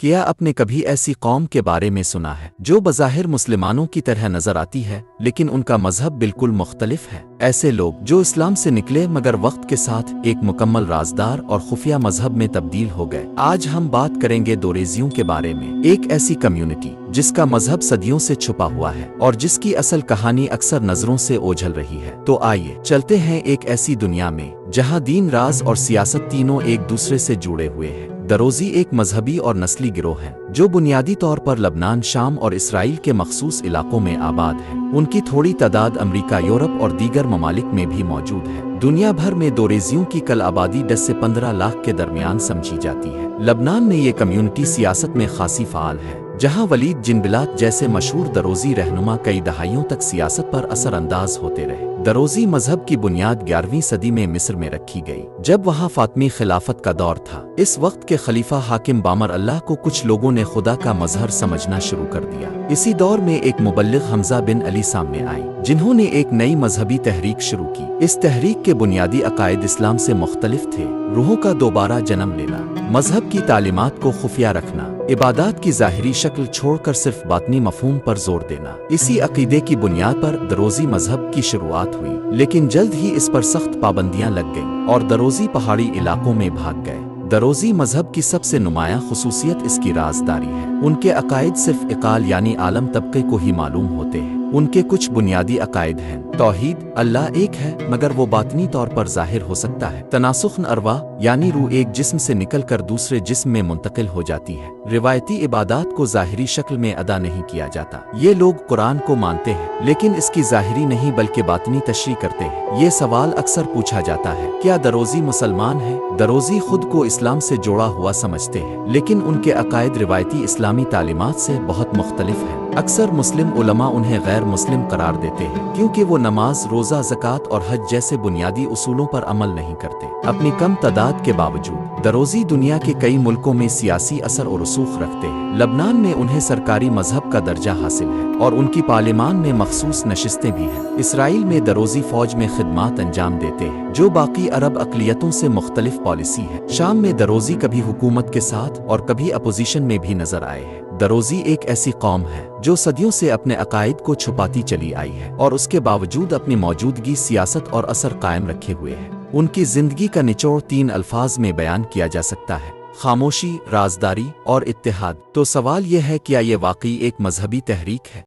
کیا آپ نے کبھی ایسی قوم کے بارے میں سنا ہے جو بظاہر مسلمانوں کی طرح نظر آتی ہے لیکن ان کا مذہب بالکل مختلف ہے؟ ایسے لوگ جو اسلام سے نکلے مگر وقت کے ساتھ ایک مکمل رازدار اور خفیہ مذہب میں تبدیل ہو گئے۔ آج ہم بات کریں گے دوریزیوں کے بارے میں، ایک ایسی کمیونٹی جس کا مذہب صدیوں سے چھپا ہوا ہے اور جس کی اصل کہانی اکثر نظروں سے اوجھل رہی ہے۔ تو آئیے چلتے ہیں ایک ایسی دنیا میں جہاں دین، راز اور سیاست تینوں ایک دوسرے سے جڑے ہوئے ہیں۔ دروزی ایک مذہبی اور نسلی گروہ ہے جو بنیادی طور پر لبنان، شام اور اسرائیل کے مخصوص علاقوں میں آباد ہے۔ ان کی تھوڑی تعداد امریکہ، یورپ اور دیگر ممالک میں بھی موجود ہے۔ دنیا بھر میں دوریزیوں کی کل آبادی 10 سے 15 لاکھ کے درمیان سمجھی جاتی ہے۔ لبنان میں یہ کمیونٹی سیاست میں خاصی فعال ہے، جہاں ولید جنبلاط جیسے مشہور دروزی رہنما کئی دہائیوں تک سیاست پر اثر انداز ہوتے رہے۔ دروزی مذہب کی بنیاد 11ویں صدی میں مصر میں رکھی گئی، جب وہاں فاطمی خلافت کا دور تھا۔ اس وقت کے خلیفہ حاکم بامر اللہ کو کچھ لوگوں نے خدا کا مظہر سمجھنا شروع کر دیا۔ اسی دور میں ایک مبلغ حمزہ بن علی سامنے آئے، جنہوں نے ایک نئی مذہبی تحریک شروع کی۔ اس تحریک کے بنیادی عقائد اسلام سے مختلف تھے: روحوں کا دوبارہ جنم لینا، مذہب کی تعلیمات کو خفیہ رکھنا، عبادات کی ظاہری شکل چھوڑ کر صرف باطنی مفہوم پر زور دینا۔ اسی عقیدے کی بنیاد پر دروزی مذہب کی شروعات ہوئی، لیکن جلد ہی اس پر سخت پابندیاں لگ گئیں اور دروزی پہاڑی علاقوں میں بھاگ گئے۔ دروزی مذہب کی سب سے نمایاں خصوصیت اس کی رازداری ہے۔ ان کے عقائد صرف اقال یعنی عالم طبقے کو ہی معلوم ہوتے ہیں۔ ان کے کچھ بنیادی عقائد ہیں: توحید، اللہ ایک ہے مگر وہ باطنی طور پر ظاہر ہو سکتا ہے; تناسخ ارواح یعنی روح ایک جسم سے نکل کر دوسرے جسم میں منتقل ہو جاتی ہے; روایتی عبادات کو ظاہری شکل میں ادا نہیں کیا جاتا۔ یہ لوگ قرآن کو مانتے ہیں لیکن اس کی ظاہری نہیں بلکہ باطنی تشریح کرتے ہیں۔ یہ سوال اکثر پوچھا جاتا ہے، کیا دروزی مسلمان ہیں؟ دروزی خود کو اسلام سے جوڑا ہوا سمجھتے ہیں، لیکن ان کے عقائد روایتی اسلامی تعلیمات سے بہت مختلف ہیں۔ اکثر مسلم علماء انہیں غیر مسلم قرار دیتے ہیں کیونکہ وہ نماز، روزہ، زکوٰۃ اور حج جیسے بنیادی اصولوں پر عمل نہیں کرتے۔ اپنی کم تعداد کے باوجود دروزی دنیا کے کئی ملکوں میں سیاسی اثر و رسوخ رکھتے ہیں۔ لبنان میں انہیں سرکاری مذہب کا درجہ حاصل ہے اور ان کی پارلیمان میں مخصوص نشستیں بھی ہیں۔ اسرائیل میں دروزی فوج میں خدمات انجام دیتے ہیں جو باقی عرب اقلیتوں سے مختلف پالیسی ہے۔ شام میں دروزی کبھی حکومت کے ساتھ اور کبھی اپوزیشن میں بھی نظر آئے ہیں۔ دروزی ایک ایسی قوم ہے جو صدیوں سے اپنے عقائد کو چھپاتی چلی آئی ہے اور اس کے باوجود اپنی موجودگی، سیاست اور اثر قائم رکھے ہوئے ہے۔ ان کی زندگی کا نچوڑ 3 الفاظ میں بیان کیا جا سکتا ہے: خاموشی، رازداری اور اتحاد۔ تو سوال یہ ہے، کیا یہ واقعی ایک مذہبی تحریک ہے